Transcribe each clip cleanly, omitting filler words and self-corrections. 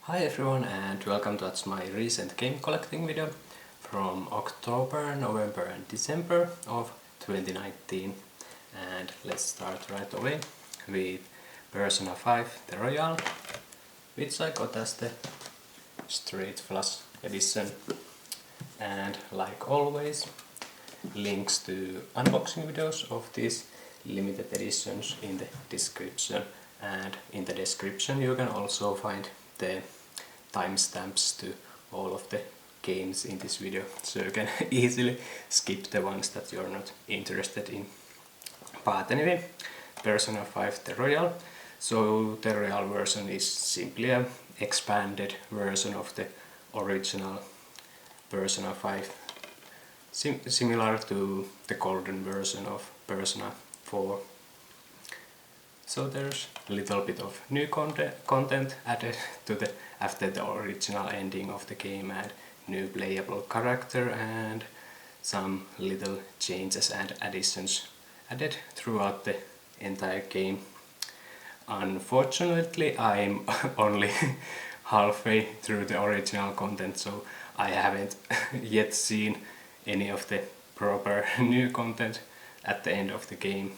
Hi everyone and welcome to my recent game collecting video from October, November and December of 2019. And let's start right away with Persona 5 The Royal, which I got as the Straight Flush edition. And like always, links to unboxing videos of these limited editions in the description. And in the description you can also find the timestamps to all of the games in this video, so you can easily skip the ones that you're not interested in. But anyway, Persona 5 The Royal. So the Royal version is simply an expanded version of the original Persona 5, similar to the golden version of Persona 4. So there's a little bit of new content added to after the original ending of the game, and new playable character and some little changes and additions added throughout the entire game. Unfortunately, I'm only halfway through the original content, so I haven't yet seen any of the proper new content at the end of the game,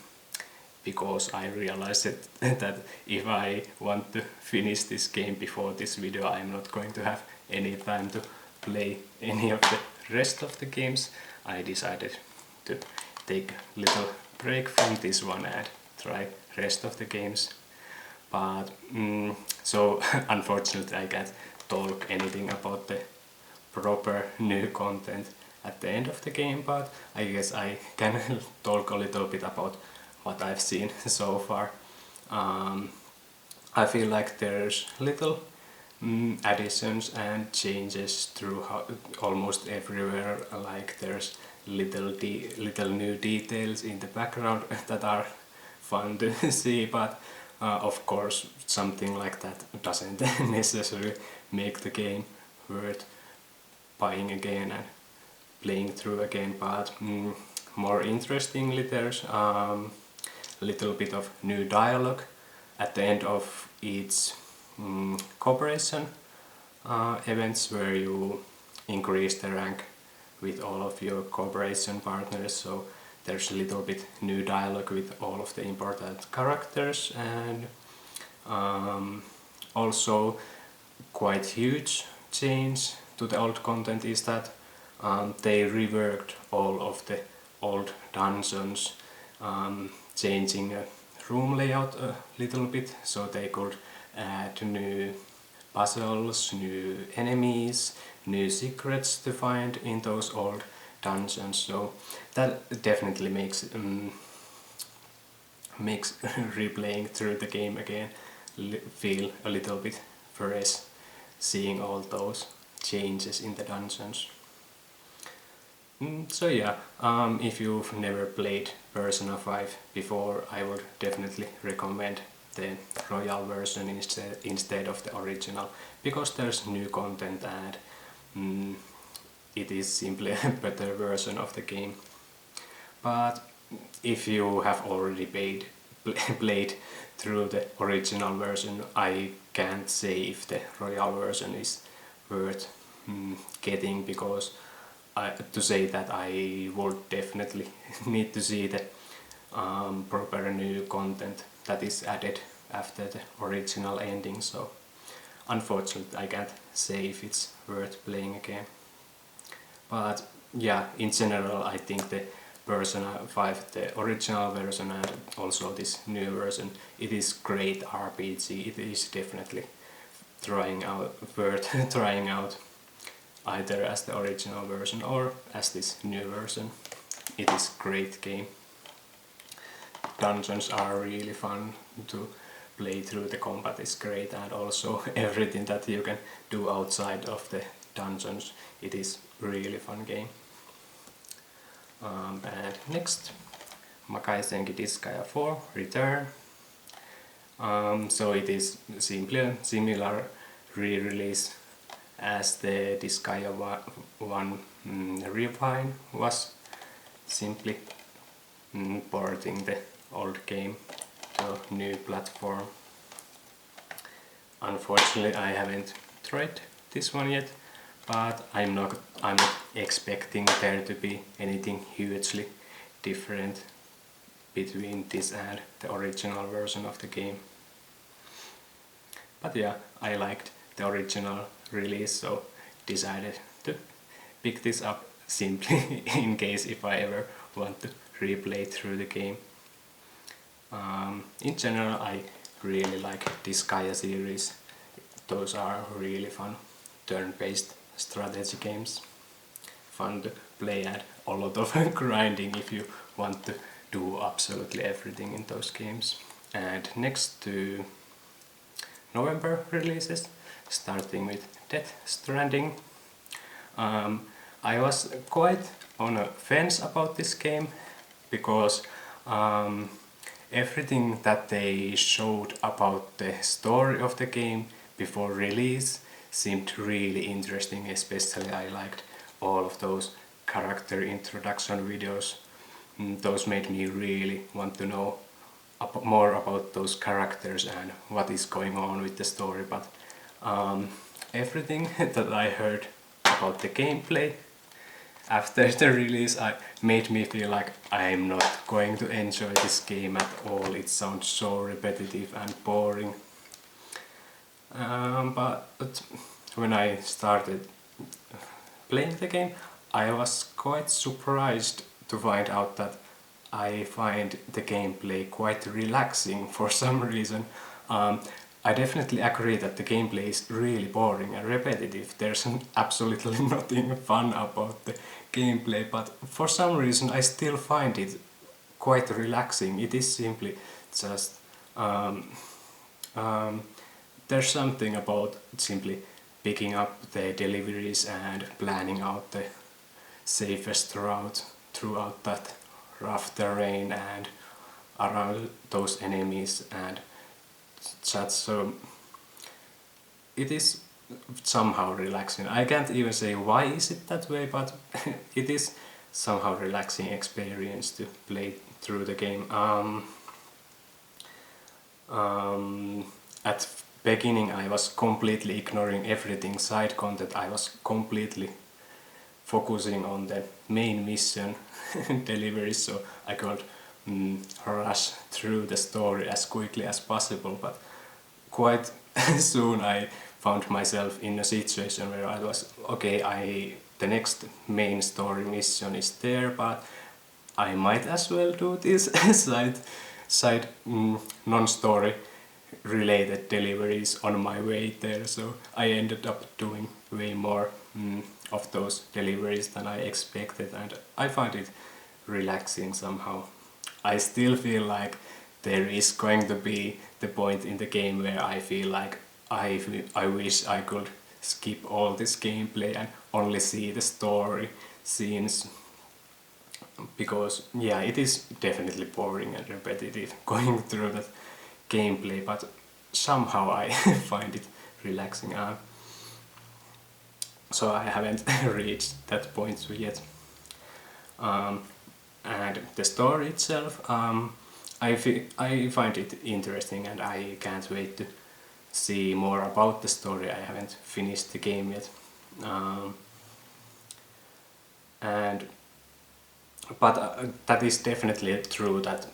because I realized that if I want to finish this game before this video, I'm not going to have any time to play any of the rest of the games. I decided to take a little break from this one and try rest of the games. But so unfortunately I can't talk anything about the proper new content at the end of the game, but I guess I can talk a little bit about what I've seen so far. I feel like there's little additions and changes through almost everywhere. Like there's little new details in the background that are fun to see, but of course something like that doesn't necessarily make the game worth buying again and playing through again. But more interestingly, there's little bit of new dialogue at the end of each cooperation events, where you increase the rank with all of your cooperation partners. So there's a little bit new dialogue with all of the important characters, and also quite huge change to the old content is that they reworked all of the old dungeons, changing a room layout a little bit so they could add new puzzles, new enemies, new secrets to find in those old dungeons. So that definitely makes replaying through the game again feel a little bit fresh, seeing all those changes in the dungeons. So yeah, if you've never played Persona 5 before, I would definitely recommend the Royal version instead of the original, because there's new content and it is simply a better version of the game. But if you have already played through the original version, I can't say if the Royal version is worth getting, because to say that I would definitely need to see the proper new content that is added after the original ending. So unfortunately I can't say if it's worth playing again. But yeah, in general I think the Persona 5, the original version and also this new version, it is great RPG. It is definitely worth trying out, either as the original version or as this new version. It is a great game. Dungeons are really fun to play through, the combat is great, and also everything that you can do outside of the dungeons. It is really fun game. And next, Makai Senki Disgaea 4 Return. So it is simply a similar re-release as the Disgaea 1 Refine was, simply porting the old game to a new platform. Unfortunately I haven't tried this one yet, but I'm not expecting there to be anything hugely different between this and the original version of the game. But yeah, I liked the original release, so decided to pick this up simply in case if I ever want to replay through the game. In general, I really like Disgaea series. Those are really fun turn-based strategy games. Fun to play and a lot of grinding if you want to do absolutely everything in those games. And next to November releases, starting with Stranding. I was quite on a fence about this game because everything that they showed about the story of the game before release seemed really interesting. Especially I liked all of those character introduction videos. Those made me really want to know more about those characters and what is going on with the story, but everything that I heard about the gameplay after the release made me feel like I'm not going to enjoy this game at all. It sounds so repetitive and boring. But when I started playing the game, I was quite surprised to find out that I find the gameplay quite relaxing for some reason. I definitely agree that the gameplay is really boring and repetitive. There's absolutely nothing fun about the gameplay, but for some reason I still find it quite relaxing. It is simply just there's something about simply picking up the deliveries and planning out the safest route throughout that rough terrain and around those enemies and such. So it is somehow relaxing. I can't even say why is it that way, but it is somehow relaxing experience to play through the game. At beginning I was completely ignoring everything side content. I was completely focusing on the main mission deliveries, so I could rush through the story as quickly as possible, but quite soon I found myself in a situation where I was, okay, the next main story mission is there, but I might as well do this side non-story related deliveries on my way there, so I ended up doing way more of those deliveries than I expected, and I find it relaxing somehow. I still feel like there is going to be the point in the game where I feel like I wish I could skip all this gameplay and only see the story scenes, because yeah, it is definitely boring and repetitive going through that gameplay, but somehow I find it relaxing. So I haven't reached that point yet. And the story itself, I find it interesting and I can't wait to see more about the story. I haven't finished the game yet. But that is definitely true that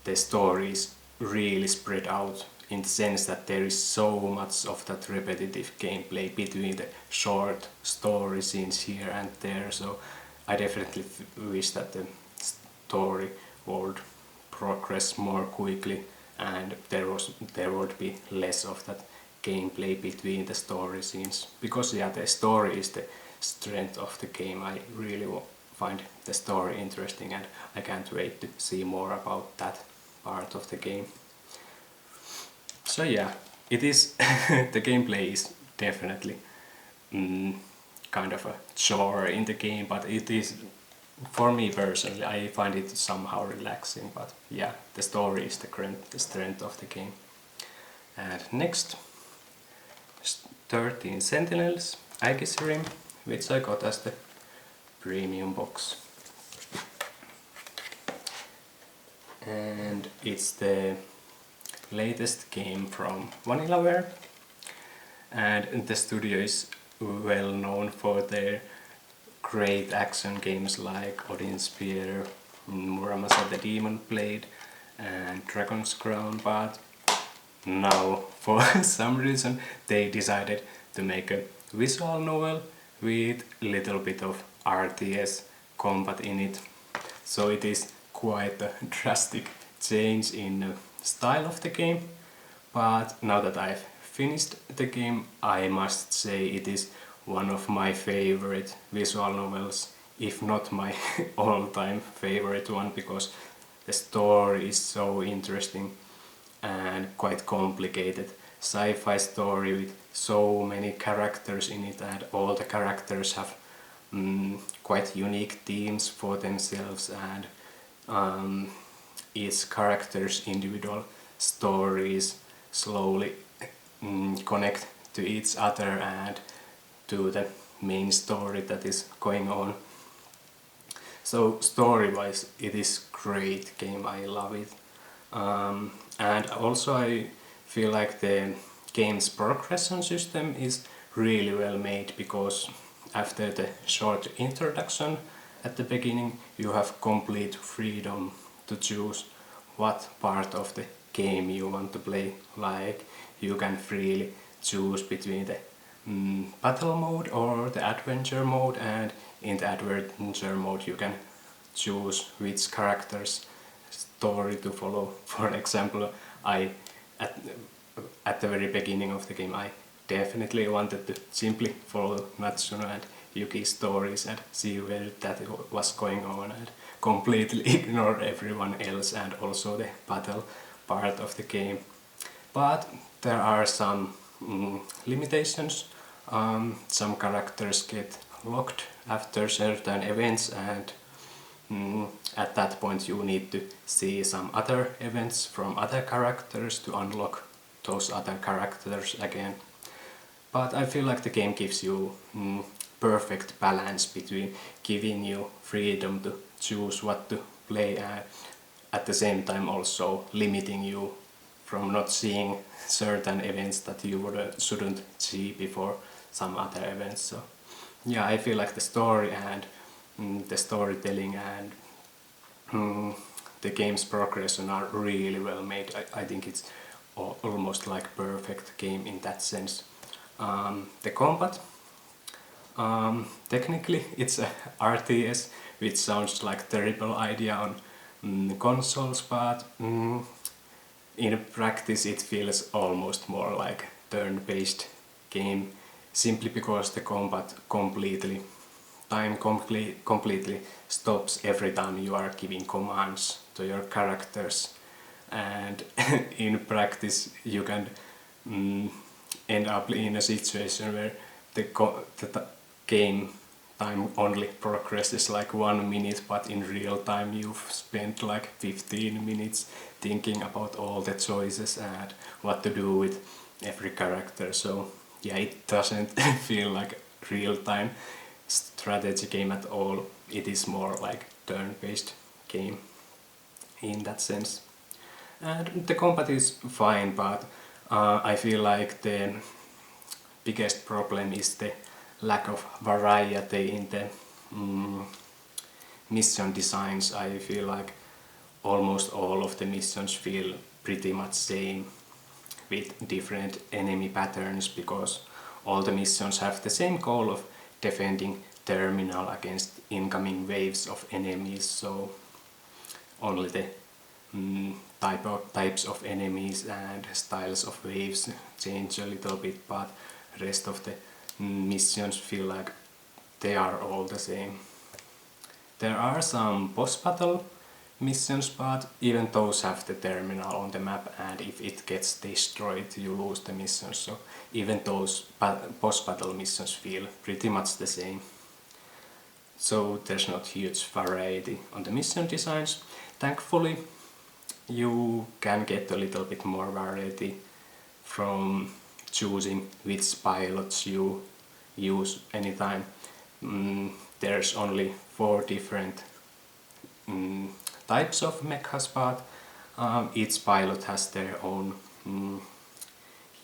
the story is really spread out, in the sense that there is so much of that repetitive gameplay between the short story scenes here and there, so I definitely wish that the story would progress more quickly and there would be less of that gameplay between the story scenes, because yeah, the story is the strength of the game. I really find the story interesting and I can't wait to see more about that part of the game. So yeah, it is the gameplay is definitely kind of a chore in the game, but it is, for me personally, I find it somehow relaxing. But yeah, the story is the strength of the game. And next, 13 Sentinels, Aegis Rim, which I got as the premium box. And it's the latest game from Vanillaware, and the studio is well known for their great action games like Odin Spear, Muramasa the Demon Blade and Dragon's Crown, but now for some reason they decided to make a visual novel with little bit of RTS combat in it. So it is quite a drastic change in the style of the game, but now that I've finished the game, I must say it is one of my favorite visual novels, if not my all-time favorite one, because the story is so interesting and quite complicated. Sci-fi story with so many characters in it, and all the characters have quite unique themes for themselves, and each character's individual stories slowly connect to each other and to the main story that is going on. So story-wise, it is great game. I love it, and also I feel like the game's progression system is really well made, because after the short introduction at the beginning you have complete freedom to choose what part of the game you want to play. Like you can freely choose between the battle mode or the adventure mode, and in the adventure mode you can choose which character's story to follow. For example, at the very beginning of the game I definitely wanted to simply follow Natsuno and Yuki's stories and see where that was going on, and completely ignore everyone else and also the battle part of the game. But there are some limitations. Some characters get locked after certain events, and at that point you need to see some other events from other characters to unlock those other characters again. But I feel like the game gives you perfect balance between giving you freedom to choose what to play and at the same time also limiting you from not seeing certain events that you shouldn't see before some other events. So yeah, I feel like the story and the storytelling and the game's progression are really well made. I think it's almost like perfect game in that sense. The combat, technically it's a RTS, which sounds like terrible idea on consoles, but in practice it feels almost more like turn-based game, simply because the combat completely stops every time you are giving commands to your characters, and in practice you can end up in a situation where the game time only progresses like 1 minute, but in real time you've spent like 15 minutes thinking about all the choices and what to do with every character. So yeah, it doesn't feel like real-time strategy game at all. It is more like turn-based game in that sense. And the combat is fine, but I feel like the biggest problem is the lack of variety in the mission designs. I feel like almost all of the missions feel pretty much same, with different enemy patterns, because all the missions have the same goal of defending terminal against incoming waves of enemies. So only the types of enemies and styles of waves change a little bit, but rest of the missions feel like they are all the same. There are some boss battle missions, but even those have the terminal on the map, and if it gets destroyed you lose the mission. So even those boss battle missions feel pretty much the same. So there's not huge variety on the mission designs. Thankfully you can get a little bit more variety from choosing which pilots you use anytime. There's only 4 different types of mechas, but each pilot has their own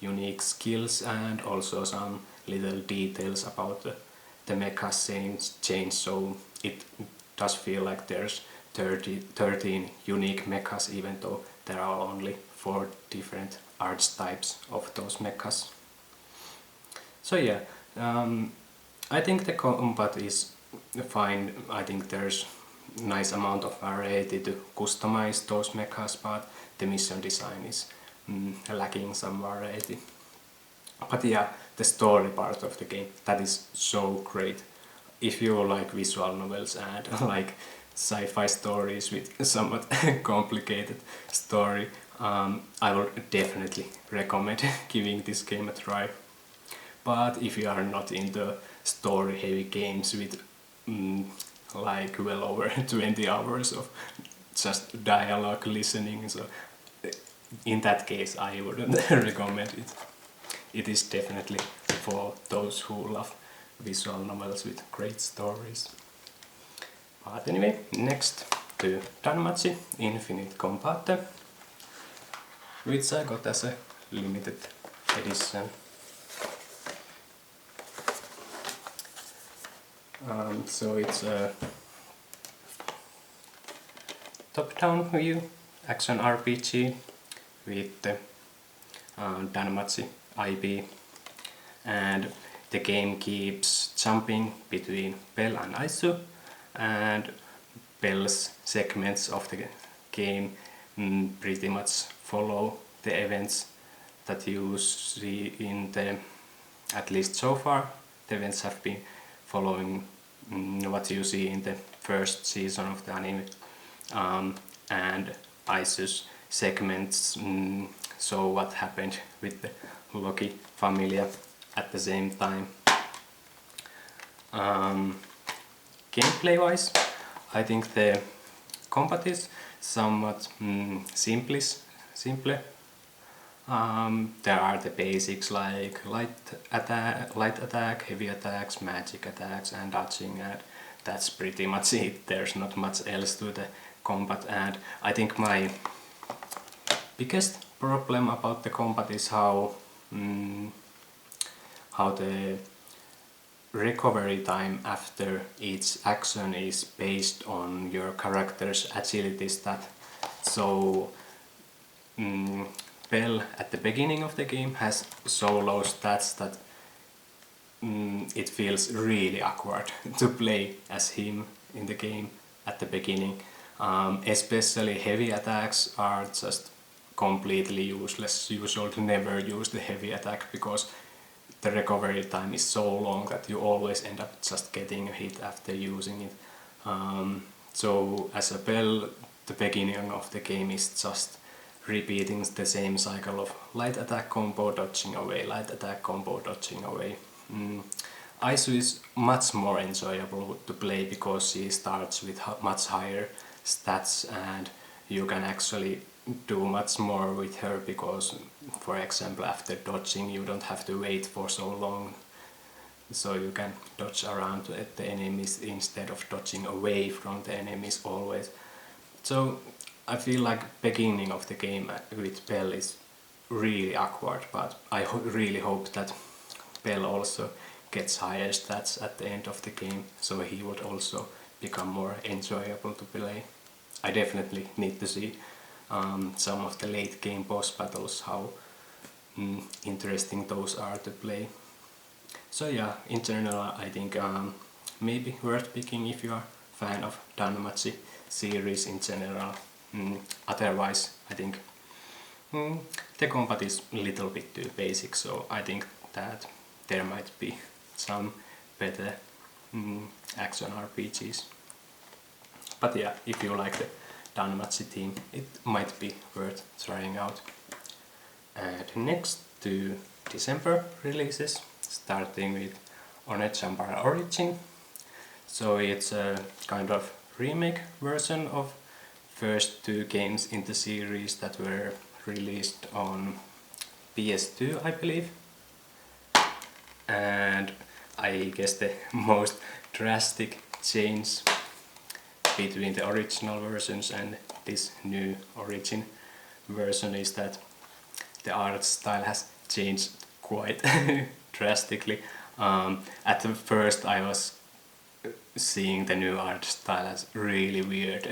unique skills and also some little details about the mechas change, so it does feel like there's 13 unique mechas, even though there are only 4 different archetypes of those mechas. So yeah, I think the combat is fine. I think there's nice amount of variety to customize those mechas, but the mission design is lacking some variety. But yeah, the story part of the game, that is so great. If you like visual novels and like sci-fi stories with somewhat complicated story, I would definitely recommend giving this game a try. But if you are not into story heavy games with like well over 20 hours of just dialogue listening, so in that case I wouldn't recommend it. It is definitely for those who love visual novels with great stories. But anyway, next to DanMachi Infinite Combate, which I got as a limited edition. So it's a top-down view action RPG with the DanMachi IP, and the game keeps jumping between Bell and Aizu, and Bell's segments of the game pretty much follow the events that you see in the, at least so far, the events have been following what you see in the first season of the anime, and Aizu's segments show what happened with the Loki family at the same time. Gameplay wise, I think the combat is somewhat simpler. There are the basics like light attack, heavy attacks, magic attacks and dodging, and that's pretty much it. There's not much else to the combat, and I think my biggest problem about the combat is how the recovery time after each action is based on your character's agility stat. So Bell at the beginning of the game has so low stats that it feels really awkward to play as him in the game at the beginning. Especially heavy attacks are just completely useless. You should never use the heavy attack because the recovery time is so long that you always end up just getting a hit after using it. So as a Bell, the beginning of the game is just repeating the same cycle of light attack combo, dodging away, light attack combo, dodging away. Aizu is much more enjoyable to play because she starts with much higher stats and you can actually do much more with her because, for example, after dodging you don't have to wait for so long, so you can dodge around the enemies instead of dodging away from the enemies always. So I feel like beginning of the game with Bell is really awkward, but I really hope that Bell also gets higher stats at the end of the game, so he would also become more enjoyable to play. I definitely need to see some of the late game boss battles, how interesting those are to play. So yeah, in general I think maybe worth picking if you are a fan of DanMachi series in general. Otherwise I think the combat is a little bit too basic, so I think that there might be some better action RPGs. But yeah, if you like the DanMachi team, it might be worth trying out. And next to December releases, starting with OneeChanbara Origin. So it's a kind of remake version of first 2 games in the series that were released on PS2, I believe. And I guess the most drastic change between the original versions and this new Origin version is that the art style has changed quite drastically. At the first I was seeing the new art style as really weird,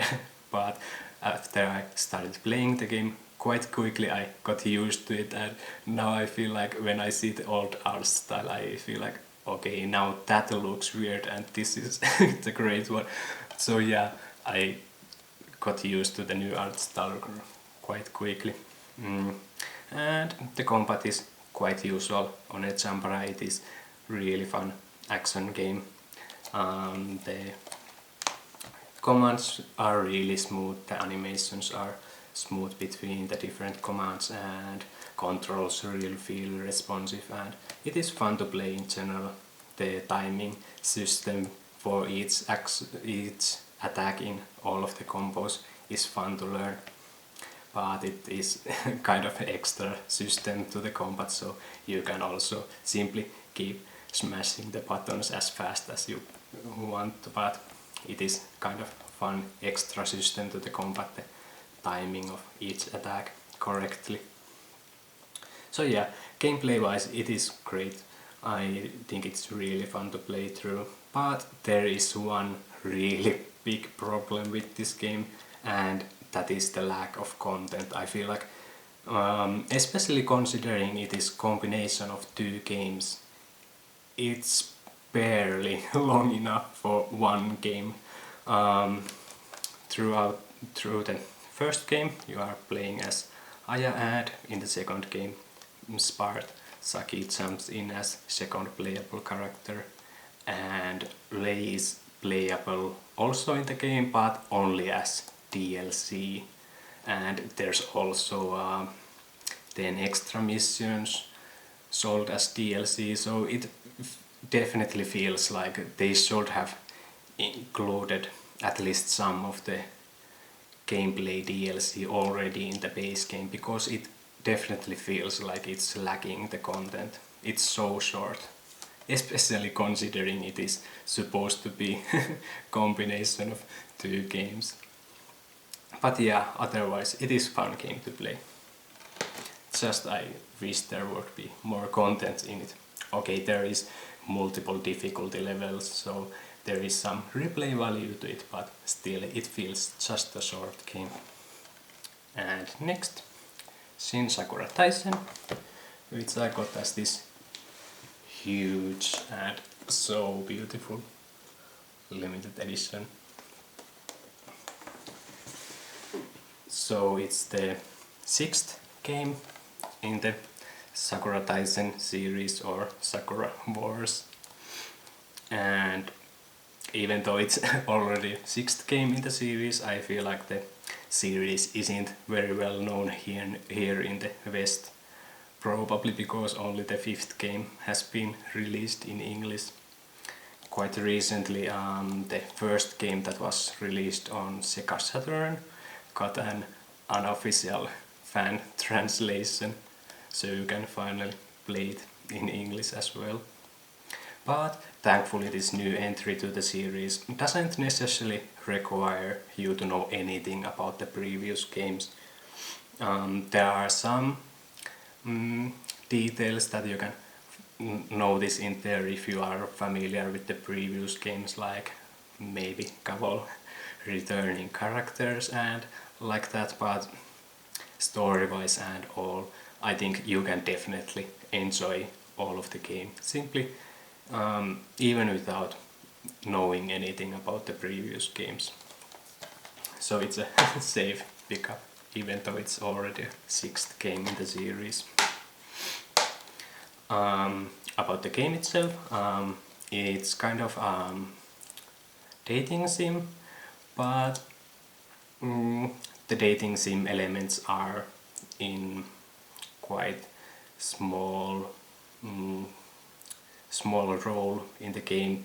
but after I started playing the game quite quickly I got used to it, and now I feel like when I see the old art style I feel like, okay, now that looks weird and this is the great one. So yeah, I got used to the new art style quite quickly. And the combat is quite usual on OneeChanbara. It is really fun action game. The commands are really smooth, the animations are smooth between the different commands, and controls really feel responsive, and it is fun to play in general. The timing system for each attack in all of the combos is fun to learn, but it is kind of an extra system to the combat, so you can also simply keep smashing the buttons as fast as you want, but it is kind of fun extra system to the combat, the timing of each attack correctly. So yeah, gameplay wise it is great. I think it's really fun to play through, but there is one really big problem with this game, and that is the lack of content. I feel like, especially considering it is combination of two games, it's barely long enough for one game. Through the first game you are playing as Aya, and in the second game Spart, Saki jumps in as second playable character, and Lei is playable also in the game but only as DLC, and there's also 10 extra missions sold as DLC, so it definitely feels like they should have included at least some of the gameplay DLC already in the base game, because it definitely feels like it's lacking the content. It's so short, especially considering it is supposed to be combination of two games. But yeah, otherwise it is fun game to play. Just I wish there would be more content in it. Okay, there is multiple difficulty levels, so there is some replay value to it, but still it feels just a short game. And next, Shin Sakura Taisen, which I got as this huge and so beautiful limited edition. So it's the 6th game in the Sakura Taisen series, or Sakura Wars, and even though it's already 6th game in the series, I feel like the series isn't very well known here in the West, probably because only the 5th game has been released in English. Quite recently the first game that was released on Sega Saturn got an unofficial fan translation, so you can finally play it in English as well. But thankfully this new entry to the series doesn't necessarily require you to know anything about the previous games. There are some details that you can notice in there if you are familiar with the previous games, like maybe couple returning characters and like that, but story-wise and all, I think you can definitely enjoy all of the game simply even without knowing anything about the previous games. So it's a safe pickup, even though it's already 6th game in the series. About the game itself, it's kind of dating sim, but the dating sim elements are in quite small role in the game,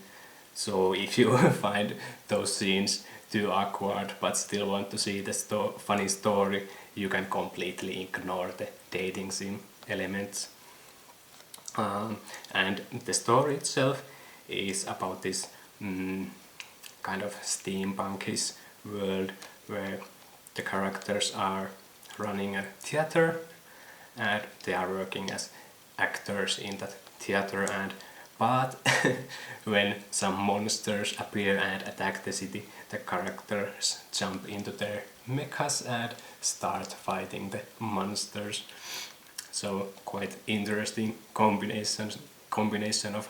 so if you find those scenes too awkward but still want to see the funny story, you can completely ignore the dating sim elements. And the story itself is about this kind of steampunkish world where the characters are running a theater and they are working as actors in that theater, but when some monsters appear and attack the city, the characters jump into their mechas and start fighting the monsters. So quite interesting combination of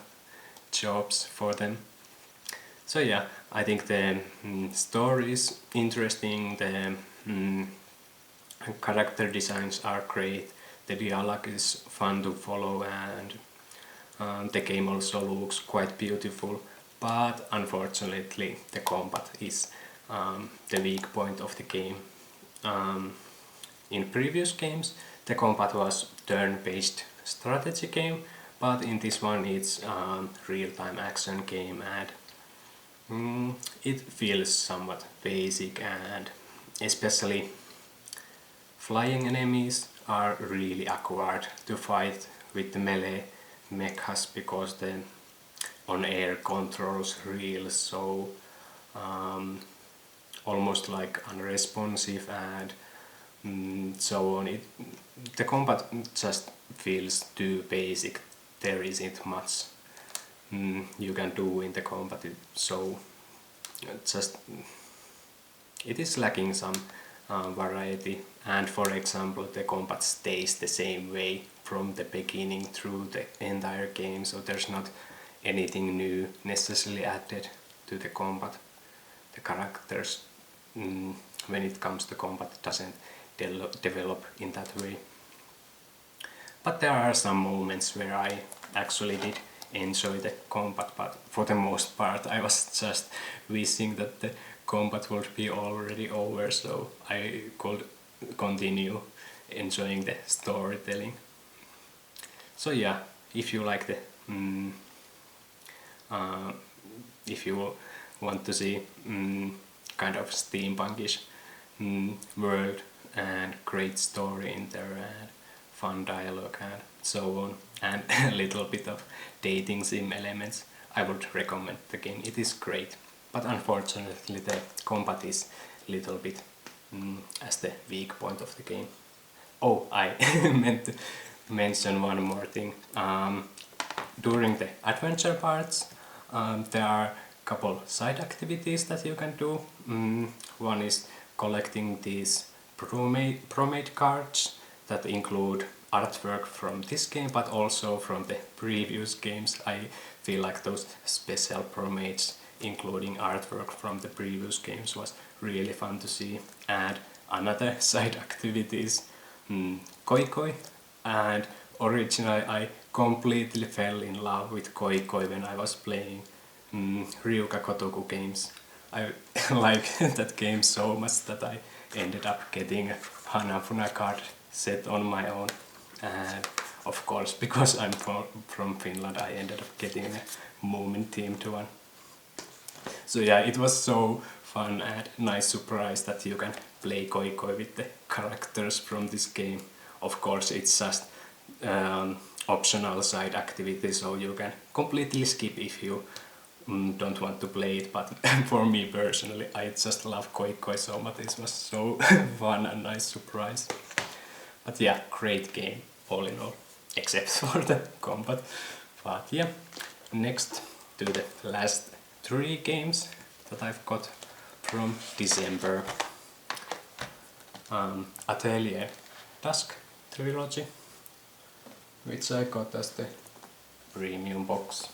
jobs for them. So yeah, I think the story is interesting, the character designs are great, the dialogue is fun to follow, and the game also looks quite beautiful, but unfortunately the combat is the weak point of the game. In previous games the combat was turn-based strategy game, but in this one it's real-time action game, and it feels somewhat basic, and especially flying enemies are really awkward to fight with the melee mechas because the on-air controls feel so almost like unresponsive and so on. The combat just feels too basic. There isn't much you can do in the combat, so just it is lacking some variety. And for example, the combat stays the same way from the beginning through the entire game, so there's not anything new necessarily added to the combat. The characters, when it comes to combat, doesn't develop in that way. But there are some moments where I actually did enjoy the combat, but for the most part I was just wishing that the combat would be already over so I could continue enjoying the storytelling. So yeah, if you like the if you want to see kind of steampunkish world and great story in there and fun dialogue and so on, and a little bit of dating sim elements, I would recommend the game. It is great, but unfortunately the combat is a little bit as the weak point of the game. Oh, I meant to mention one more thing. During the adventure parts there are a couple side activities that you can do. One is collecting these promade cards that include artwork from this game but also from the previous games. I feel like those special promades including artwork from the previous games was really fun to see. And another side activity is Koi, and originally I completely fell in love with Koi when I was playing Ryuka Kotoku games. I like that game so much that I ended up getting a Hanafuna card set on my own, and of course because I'm from Finland I ended up getting a Moomin themed one. So yeah, it was so fun and nice surprise that you can play Koi with the characters from this game. Of course it's just optional side activity, so you can completely skip if you don't want to play it, but for me personally I just love Koi so much. It was so fun and nice surprise. But yeah, great game all in all, except for the combat. But yeah, next to the last 3 games that I've got from December. Atelier Dusk Trilogy, which I got as the premium box.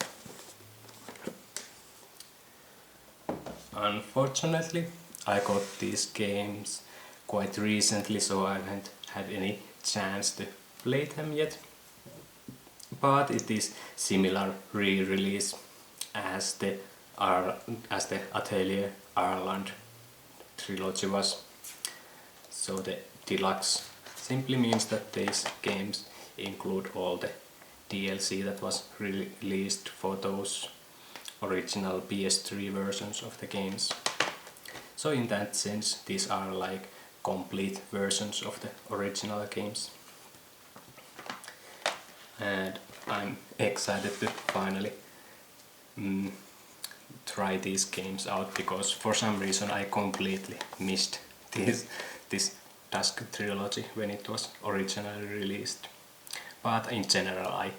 Unfortunately, I got these games quite recently, so I haven't had any chance to play them yet. But it is similar re-release as the Atelier Ireland trilogy was. So the deluxe simply means that these games include all the DLC that was released for those original PS3 versions of the games. So in that sense these are like complete versions of the original games. And I'm excited to finally try these games out, because for some reason I completely missed this Dusk trilogy when it was originally released. but in general I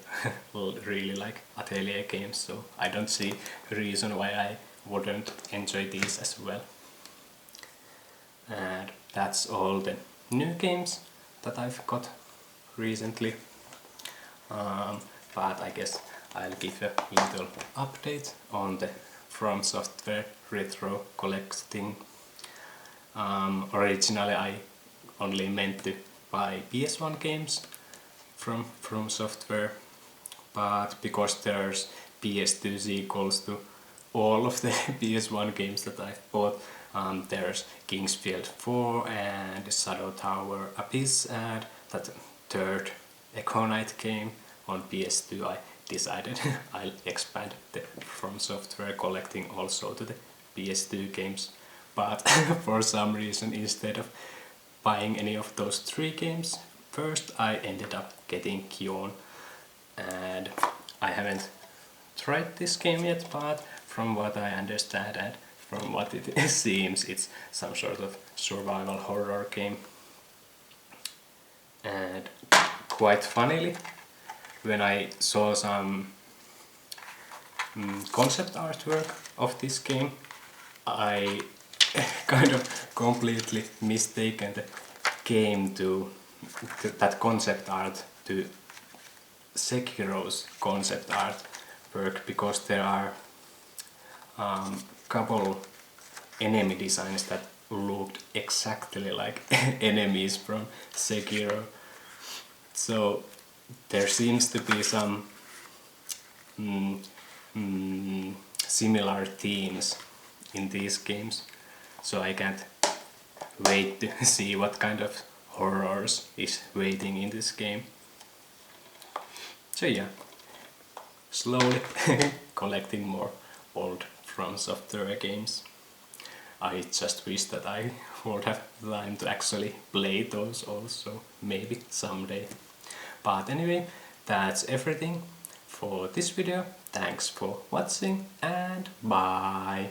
really like Atelier games, so I don't see a reason why I wouldn't enjoy these as well. And that's all the new games that I've got recently. But I guess I'll give a little update on the From Software retro collecting. Originally I only meant to buy PS1 games from Software, but because there's PS2 sequels to all of the PS1 games that I've bought, there's Kingsfield 4 and Shadow Tower Abyss and that third Echo Knight game on PS2, I decided I'll expand the From Software collecting also to the PS2 games. But for some reason, instead of buying any of those 3 games first, I ended up getting Kyon, and I haven't tried this game yet, but from what I understand and from what it seems, it's some sort of survival horror game. And quite funnily, when I saw some concept artwork of this game, I kind of completely mistaken the game to that concept art to Sekiro's concept art work, because there are couple enemy designs that looked exactly like enemies from Sekiro. So there seems to be some similar themes in these games, so I can't wait to see what kind of horrors is waiting in this game. So yeah, slowly collecting more old From Software games. I just wish that I would have time to actually play those also, maybe someday. But anyway, that's everything for this video. Thanks for watching and bye!